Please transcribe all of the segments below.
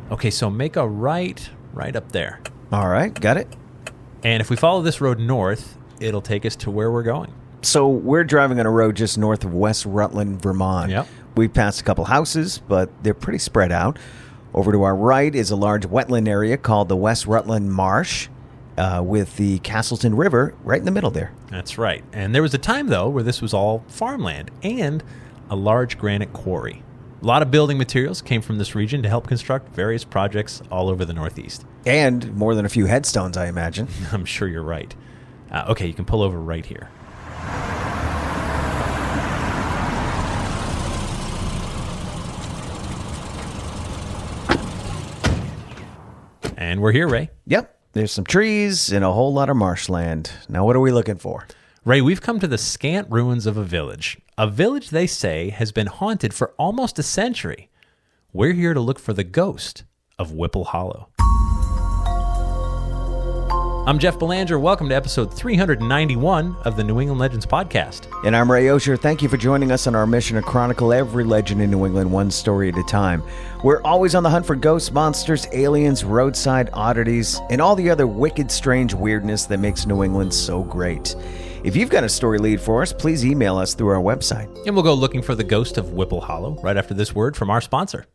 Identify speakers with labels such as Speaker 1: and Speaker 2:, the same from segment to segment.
Speaker 1: Okay, so make a right up there.
Speaker 2: All right, got it.
Speaker 1: And if we follow this road north, it'll take us to where we're going.
Speaker 2: So we're driving on a road just north of West Rutland, Vermont.
Speaker 1: Yep.
Speaker 2: We passed a couple houses, but they're pretty spread out. Over to our right is a large wetland area called the West Rutland Marsh, with the Castleton River right in the middle there.
Speaker 1: That's right. And there was a time, though, where this was all farmland and a large granite quarry. A lot of building materials came from this region to help construct various projects all over the Northeast.
Speaker 2: And more than a few headstones, I imagine.
Speaker 1: I'm sure you're right. Okay, you can pull over right here. And we're here, Ray.
Speaker 2: Yep. There's some trees and a whole lot of marshland. Now, what are we looking for?
Speaker 1: Ray, we've come to the scant ruins of a village. A village, they say, has been haunted for almost a century. We're here to look for the ghost of Whipple Hollow. I'm Jeff Belanger. Welcome to episode 391 of the New England Legends podcast.
Speaker 2: And I'm Ray Auger. Thank you for joining us on our mission to chronicle every legend in New England one story at a time. We're always on the hunt for ghosts, monsters, aliens, roadside oddities, and all the other wicked, strange weirdness that makes New England so great. If you've got a story lead for us, please email us through our website.
Speaker 1: And we'll go looking for the ghost of Whipple Hollow right after this word from our sponsor.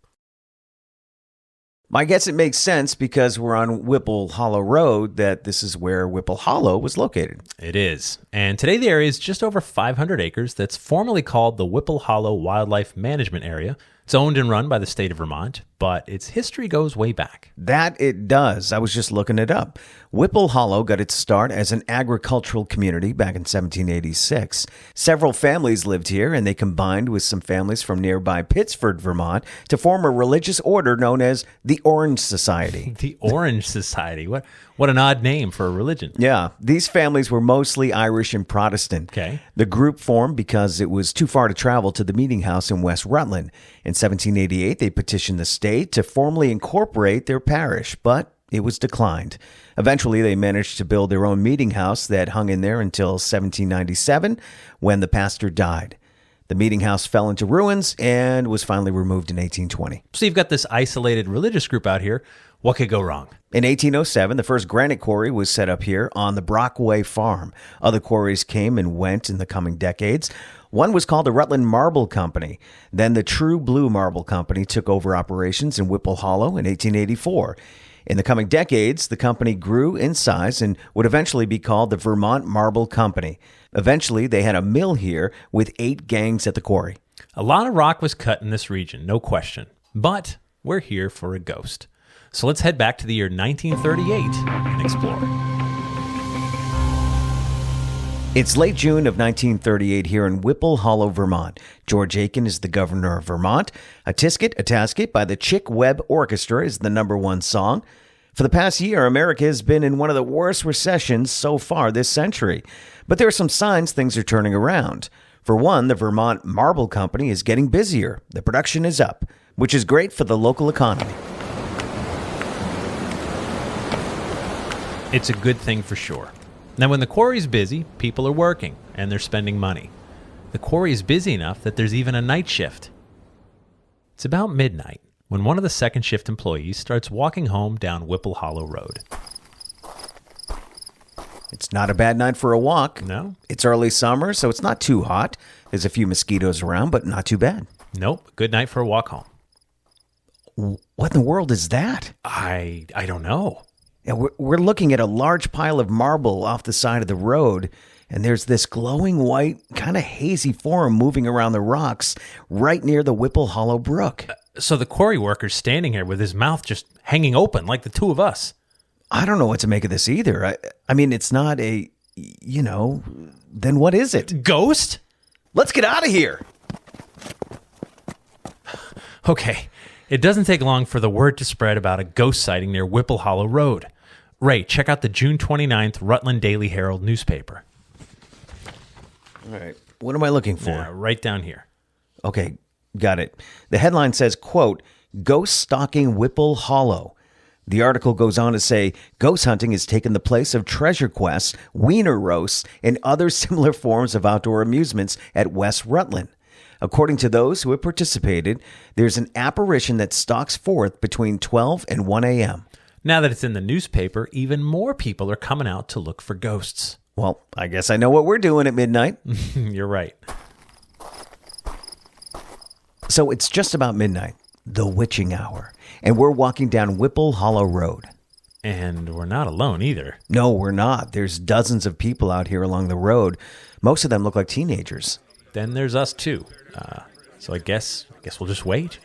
Speaker 2: I guess it makes sense because we're on Whipple Hollow Road that this is where Whipple Hollow was located.
Speaker 1: It is. And today the area is just over 500 acres that's formerly called the Whipple Hollow Wildlife Management Area. It's owned and run by the state of Vermont, but its history goes way back.
Speaker 2: That it does. I was just looking it up. Whipple Hollow got its start as an agricultural community back in 1786. Several families lived here, and they combined with some families from nearby Pittsford, Vermont, to form a religious order known as the Orange Society.
Speaker 1: The Orange Society. What an odd name for a religion.
Speaker 2: Yeah, these families were mostly Irish and Protestant.
Speaker 1: Okay.
Speaker 2: The group formed because it was too far to travel to the meeting house in West Rutland. In 1788, they petitioned the state to formally incorporate their parish, but it was declined. Eventually, they managed to build their own meeting house that hung in there until 1797, when the pastor died. The meeting house fell into ruins and was finally removed in 1820.
Speaker 1: So you've got this isolated religious group out here. What could go wrong?
Speaker 2: In 1807, the first granite quarry was set up here on the Brockway farm. Other quarries came and went in the coming decades. One was called the Rutland Marble Company. Then the True Blue Marble Company took over operations in Whipple Hollow in 1884. In the coming decades, the company grew in size and would eventually be called the Vermont Marble Company. Eventually, they had a mill here with 8 gangs at the quarry.
Speaker 1: A lot of rock was cut in this region, no question. But we're here for a ghost. So let's head back to the year 1938 and explore.
Speaker 2: It's late June of 1938 here in Whipple Hollow, Vermont. George Aiken is the governor of Vermont. A Tisket, a Tasket by the Chick Webb Orchestra is the #1 song. For the past year, America has been in one of the worst recessions so far this century. But there are some signs things are turning around. For one, the Vermont Marble Company is getting busier. The production is up, which is great for the local economy.
Speaker 1: It's a good thing for sure. Now, when the quarry's busy, people are working, and they're spending money. The quarry is busy enough that there's even a night shift. It's about midnight when one of the second shift employees starts walking home down Whipple Hollow Road.
Speaker 2: It's not a bad night for a walk.
Speaker 1: No?
Speaker 2: It's early summer, so it's not too hot. There's a few mosquitoes around, but not too bad.
Speaker 1: Nope. Good night for a walk home.
Speaker 2: What in the world is that?
Speaker 1: I don't know.
Speaker 2: Yeah, we're looking at a large pile of marble off the side of the road, and there's this glowing white, kind of hazy form moving around the rocks right near the Whipple Hollow Brook.
Speaker 1: So the quarry worker's standing here with his mouth just hanging open like the two of us.
Speaker 2: I don't know what to make of this either. I mean, it's not a, then what is it?
Speaker 1: Ghost?
Speaker 2: Let's get out of here.
Speaker 1: Okay. It doesn't take long for the word to spread about a ghost sighting near Whipple Hollow Road. Ray, check out the June 29th Rutland Daily Herald newspaper.
Speaker 2: All right. What am I looking for?
Speaker 1: Right down here.
Speaker 2: Okay, got it. The headline says, quote, "Ghost stalking Whipple Hollow." The article goes on to say, ghost hunting has taken the place of treasure quests, wiener roasts, and other similar forms of outdoor amusements at West Rutland. According to those who have participated, there's an apparition that stalks forth between 12 and 1 a.m.
Speaker 1: Now that it's in the newspaper, even more people are coming out to look for ghosts.
Speaker 2: Well, I guess I know what we're doing at midnight.
Speaker 1: You're right.
Speaker 2: So it's just about midnight, the witching hour, and we're walking down Whipple Hollow Road.
Speaker 1: And we're not alone either.
Speaker 2: No, we're not. There's dozens of people out here along the road. Most of them look like teenagers.
Speaker 1: Then there's us too. So I guess we'll just wait.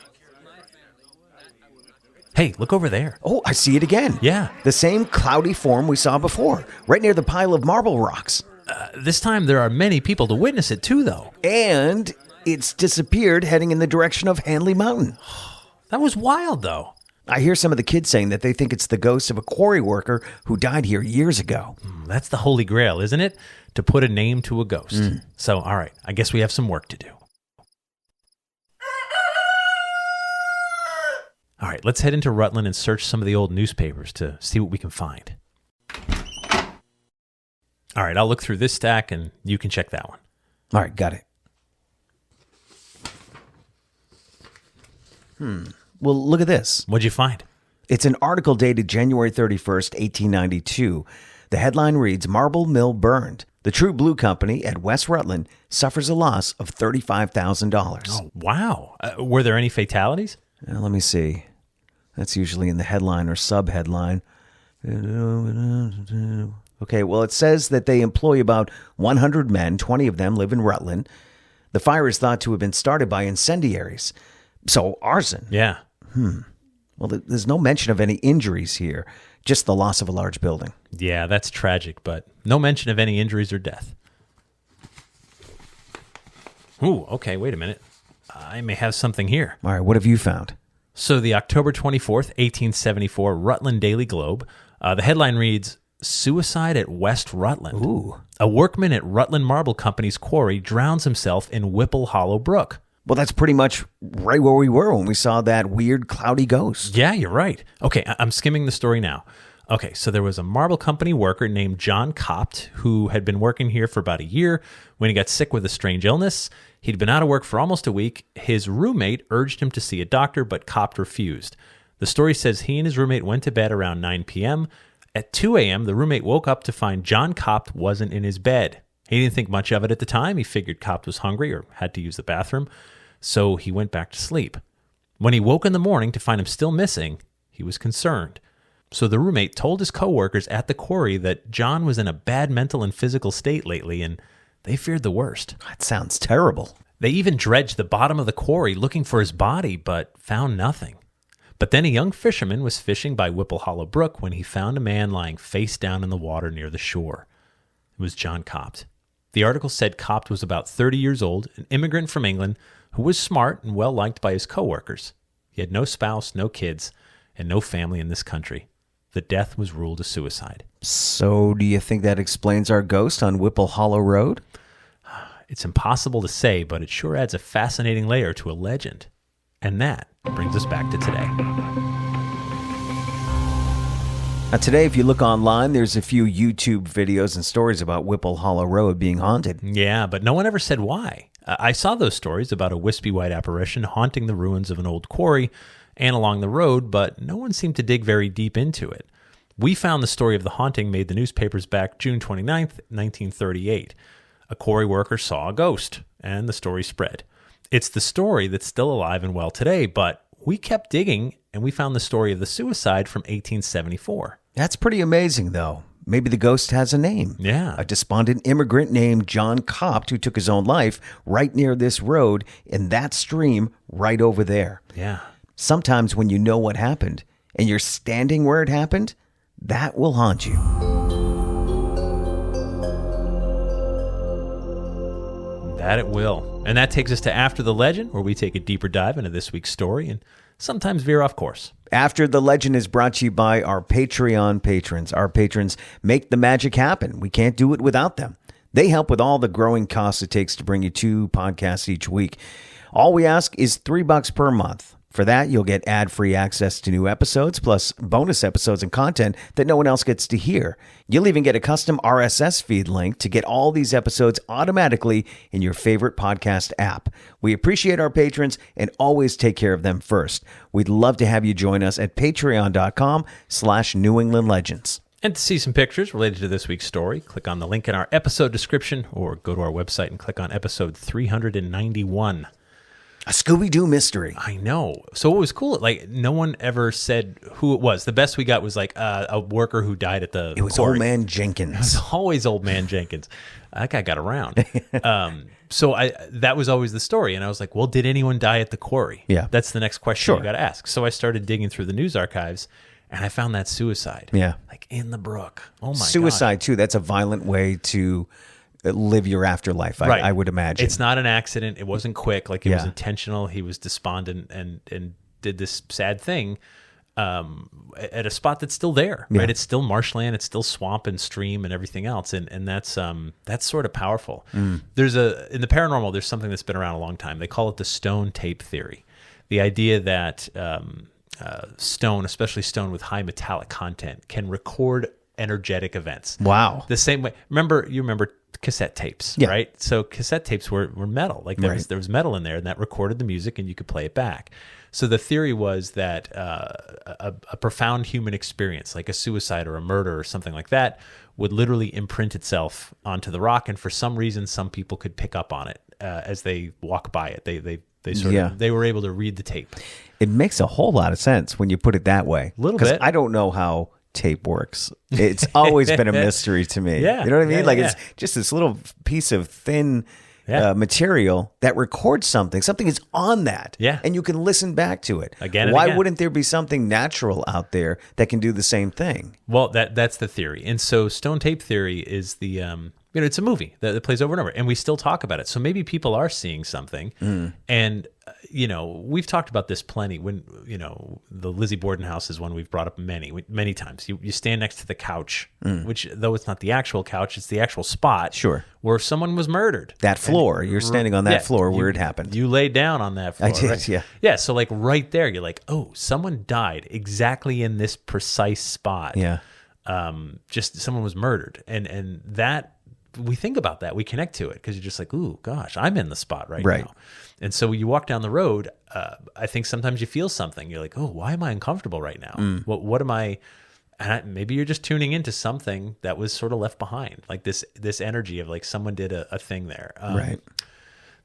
Speaker 1: Hey, look over there.
Speaker 2: Oh, I see it again.
Speaker 1: Yeah.
Speaker 2: The same cloudy form we saw before, right near the pile of marble rocks.
Speaker 1: This time there are many people to witness it too, though.
Speaker 2: And it's disappeared heading in the direction of Hanley Mountain.
Speaker 1: That was wild, though.
Speaker 2: I hear some of the kids saying that they think it's the ghost of a quarry worker who died here years ago.
Speaker 1: That's the holy grail, isn't it? To put a name to a ghost. So, all right, I guess we have some work to do. All right, let's head into Rutland and search some of the old newspapers to see what we can find. All right, I'll look through this stack and you can check that one.
Speaker 2: All right, got it. Well, look at this.
Speaker 1: What'd you find?
Speaker 2: It's an article dated January 31st, 1892. The headline reads, Marble Mill Burned. The True Blue Company at West Rutland suffers a loss of $35,000.
Speaker 1: Oh, wow. Were there any fatalities?
Speaker 2: Let me see. That's usually in the headline or sub-headline. Okay, well, it says that they employ about 100 men. 20 of them live in Rutland. The fire is thought to have been started by incendiaries. So, arson.
Speaker 1: Yeah.
Speaker 2: Well, there's no mention of any injuries here, just the loss of a large building.
Speaker 1: Yeah, that's tragic, but no mention of any injuries or death. Ooh, okay, wait a minute. I may have something here.
Speaker 2: All right, what have you found?
Speaker 1: So the October 24th, 1874 Rutland Daily Globe, the headline reads, Suicide at West Rutland.
Speaker 2: Ooh.
Speaker 1: A workman at Rutland Marble Company's quarry drowns himself in Whipple Hollow Brook.
Speaker 2: Well, that's pretty much right where we were when we saw that weird cloudy ghost.
Speaker 1: Yeah, you're right. Okay, I'm skimming the story now. Okay, so there was a marble company worker named John Copt who had been working here for about a year when he got sick with a strange illness. He'd been out of work for almost a week. His roommate urged him to see a doctor, but Copt refused. The story says he and his roommate went to bed around 9 p.m. At 2 a.m., the roommate woke up to find John Copt wasn't in his bed. He didn't think much of it at the time. He figured Copt was hungry or had to use the bathroom, so he went back to sleep. When he woke in the morning to find him still missing, he was concerned. So the roommate told his coworkers at the quarry that John was in a bad mental and physical state lately, and they feared the worst.
Speaker 2: That sounds terrible.
Speaker 1: They even dredged the bottom of the quarry looking for his body, but found nothing. But then a young fisherman was fishing by Whipple Hollow Brook when he found a man lying face down in the water near the shore. It was John Copt. The article said Copt was about 30 years old, an immigrant from England who was smart and well-liked by his coworkers. He had no spouse, no kids, and no family in this country. The death was ruled a suicide.
Speaker 2: So do you think that explains our ghost on Whipple Hollow Road?
Speaker 1: It's impossible to say, but it sure adds a fascinating layer to a legend. And that brings us back to today.
Speaker 2: Now today, if you look online, there's a few YouTube videos and stories about Whipple Hollow Road being haunted.
Speaker 1: Yeah, but no one ever said why. I saw those stories about a wispy white apparition haunting the ruins of an old quarry and along the road, but no one seemed to dig very deep into it. We found the story of the haunting made the newspapers back June 29th, 1938. A quarry worker saw a ghost, and the story spread. It's the story that's still alive and well today, but we kept digging, and we found the story of the suicide from 1874.
Speaker 2: That's pretty amazing, though. Maybe the ghost has a name.
Speaker 1: Yeah.
Speaker 2: A despondent immigrant named John Copt who took his own life right near this road in that stream right over there.
Speaker 1: Yeah.
Speaker 2: Sometimes when you know what happened and you're standing where it happened, that will haunt you.
Speaker 1: That it will. And that takes us to After the Legend, where we take a deeper dive into this week's story and sometimes veer off course.
Speaker 2: After the Legend is brought to you by our Patreon patrons. Our patrons make the magic happen. We can't do it without them. They help with all the growing costs it takes to bring you 2 podcasts each week. All we ask is $3 per month. For that, you'll get ad-free access to new episodes, plus bonus episodes and content that no one else gets to hear. You'll even get a custom RSS feed link to get all these episodes automatically in your favorite podcast app. We appreciate our patrons and always take care of them first. We'd love to have you join us at patreon.com/New England Legends.
Speaker 1: And to see some pictures related to this week's story, click on the link in our episode description or go to our website and click on episode 391.
Speaker 2: A Scooby-Doo mystery.
Speaker 1: I know. So what was cool, like, no one ever said who it was. The best we got was, like, a worker who died at the
Speaker 2: It was
Speaker 1: quarry.
Speaker 2: Old Man Jenkins.
Speaker 1: It was always Old Man Jenkins. That guy got around. So that was always the story. And I was like, well, did anyone die at the quarry?
Speaker 2: Yeah.
Speaker 1: That's the next question you got to ask. So I started digging through the news archives, and I found that suicide.
Speaker 2: Yeah.
Speaker 1: Like, in the brook. Oh, my God.
Speaker 2: Suicide, too. That's a violent way to live your afterlife, I would imagine.
Speaker 1: It's not an accident. It wasn't quick. Like, it was intentional. He was despondent and did this sad thing at a spot that's still there, right? It's still marshland. It's still swamp and stream and everything else. And that's sort of powerful. There's in the paranormal, there's something that's been around a long time. They call it the stone tape theory. The idea that stone, especially stone with high metallic content, can record energetic events.
Speaker 2: Wow.
Speaker 1: The same way. You remember cassette tapes, right? So cassette tapes were metal. Like there was metal in there, and that recorded the music, and you could play it back. So the theory was that a profound human experience, like a suicide or a murder or something like that, would literally imprint itself onto the rock, and for some reason, some people could pick up on it as they walk by it. They were able to read the tape.
Speaker 2: It makes a whole lot of sense when you put it that way.
Speaker 1: A little bit.
Speaker 2: I don't know how tape works. It's always been a mystery to me.
Speaker 1: Yeah.
Speaker 2: You know what I mean? It's just this little piece of thin material that records something. Something is on that.
Speaker 1: Yeah.
Speaker 2: And you can listen back to it.
Speaker 1: Again and
Speaker 2: Why
Speaker 1: again.
Speaker 2: wouldn't there be something natural out there that can do the same thing?
Speaker 1: Well, that's the theory. And so stone tape theory is the it's a movie that plays over and over, and we still talk about it. So maybe people are seeing something. And we've talked about this plenty. When the Lizzie Borden house is one we've brought up many times. You stand next to the couch, which, though it's not the actual couch, it's the actual spot where someone was murdered.
Speaker 2: That floor. You're standing on that floor where it happened.
Speaker 1: You laid down on that floor.
Speaker 2: I did,
Speaker 1: right? Yeah. So like right there, you're like, oh, someone died exactly in this precise spot.
Speaker 2: Yeah.
Speaker 1: Just someone was murdered, and that. We think about that. We connect to it because you're just like, ooh, gosh, I'm in the spot right now. And so when you walk down the road, I think sometimes you feel something. You're like, oh, why am I uncomfortable right now? What am I? And maybe you're just tuning into something that was sort of left behind, like this energy of like someone did a thing there.
Speaker 2: Right.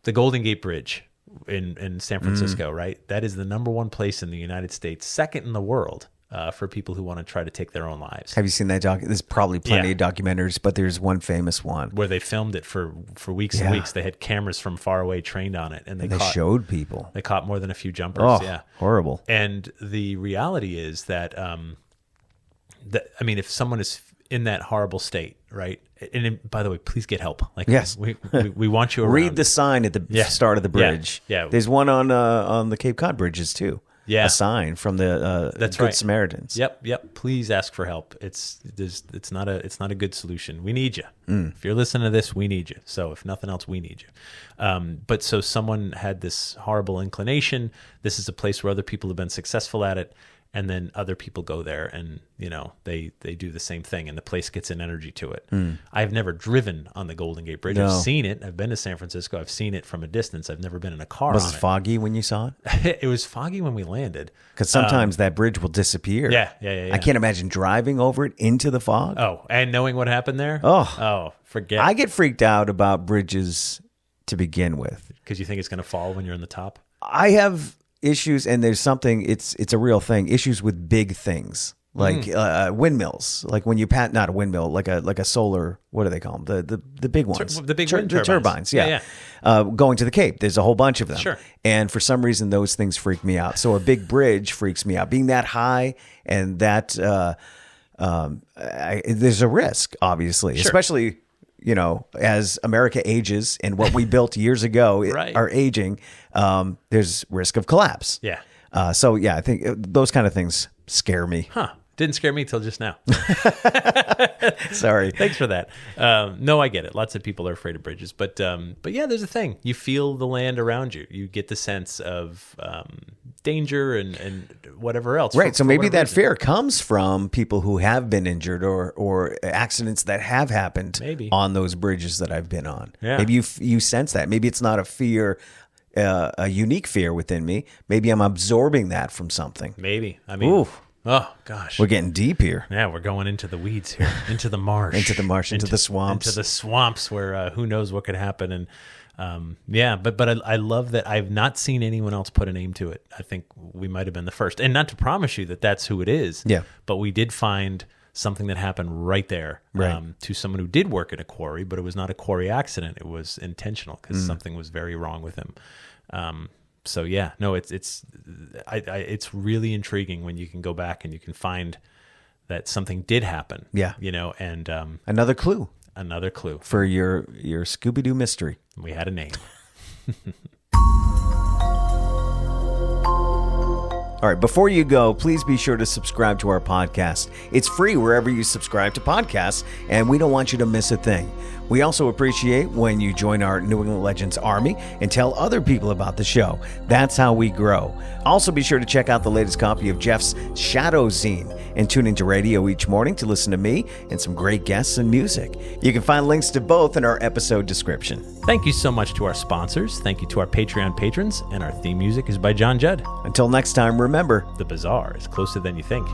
Speaker 1: The Golden Gate Bridge in San Francisco, right? That is the number one place in the United States, second in the world. For people who want to try to take their own lives.
Speaker 2: Have you seen that There's probably plenty of documentaries, but there's one famous one
Speaker 1: where they filmed it for weeks and weeks. They had cameras from far away trained on it, and they
Speaker 2: showed people.
Speaker 1: They caught more than a few jumpers.
Speaker 2: Oh, horrible!
Speaker 1: And the reality is that, if someone is in that horrible state, right? And by the way, please get help. Like,
Speaker 2: yes,
Speaker 1: we want you around.
Speaker 2: Read the sign at the start of the bridge.
Speaker 1: Yeah.
Speaker 2: There's one on the Cape Cod bridges too.
Speaker 1: Yeah,
Speaker 2: a sign from the Good Samaritans.
Speaker 1: Yep. Please ask for help. It's not a good solution. We need you. If you're listening to this, we need you. So if nothing else, we need you. But so someone had this horrible inclination. This is a place where other people have been successful at it, and then other people go there and they do the same thing, and the place gets an energy to it. I've never driven on the Golden Gate Bridge. I've seen it. I've been to San Francisco. I've seen it from a distance. I've never been in a car.
Speaker 2: Was it foggy when you saw
Speaker 1: it? It was foggy when we landed.
Speaker 2: Because sometimes that bridge will disappear.
Speaker 1: Yeah.
Speaker 2: I can't imagine driving over it into the fog.
Speaker 1: Oh, and knowing what happened there?
Speaker 2: Oh,
Speaker 1: forget.
Speaker 2: I get freaked out about bridges to begin with.
Speaker 1: Because you think it's going to fall when you're in the top?
Speaker 2: I have issues, and there's something, it's a real thing, issues with big things. Like windmills, like when you not a windmill, like a solar, what do they call them? The big ones,
Speaker 1: the big wind turbines.
Speaker 2: Turbines, yeah. Going to the Cape, there's a whole bunch of them.
Speaker 1: Sure.
Speaker 2: And for some reason, those things freak me out. So a big bridge freaks me out. Being that high and that there's a risk, obviously, especially as America ages and what we built years ago are aging. There's risk of collapse.
Speaker 1: Yeah.
Speaker 2: I think those kind of things scare me.
Speaker 1: Didn't scare me till just now.
Speaker 2: Sorry.
Speaker 1: Thanks for that. No, I get it. Lots of people are afraid of bridges, but yeah, there's a thing. You feel the land around you. You get the sense of danger and whatever else.
Speaker 2: Right. So maybe that
Speaker 1: reason.
Speaker 2: fear comes from people who have been injured or accidents that have happened on those bridges that I've been on.
Speaker 1: Yeah.
Speaker 2: Maybe you sense that. Maybe it's not a fear, a unique fear within me. Maybe I'm absorbing that from something.
Speaker 1: Maybe. I mean,
Speaker 2: ooh.
Speaker 1: Oh, gosh.
Speaker 2: We're getting deep here.
Speaker 1: Yeah, we're going into the weeds here, into the marsh.
Speaker 2: into the swamps.
Speaker 1: Into the swamps where who knows what could happen. And but I love that I've not seen anyone else put a name to it. I think we might have been the first. And not to promise you that that's who it is.
Speaker 2: Yeah.
Speaker 1: But we did find something that happened right there to someone who did work at a quarry, but it was not a quarry accident. It was intentional because something was very wrong with him. So yeah, no, it's really intriguing when you can go back and you can find that something did happen.
Speaker 2: Yeah,
Speaker 1: and
Speaker 2: another clue
Speaker 1: for
Speaker 2: your Scooby-Doo mystery.
Speaker 1: We had a name.
Speaker 2: All right, before you go, please be sure to subscribe to our podcast. It's free wherever you subscribe to podcasts, and we don't want you to miss a thing. We also appreciate when you join our New England Legends Army and tell other people about the show. That's how we grow. Also, be sure to check out the latest copy of Jeff's Shadow Zine and tune into radio each morning to listen to me and some great guests and music. You can find links to both in our episode description.
Speaker 1: Thank you so much to our sponsors. Thank you to our Patreon patrons. And our theme music is by John Judd.
Speaker 2: Until next time, remember,
Speaker 1: the bizarre is closer than you think.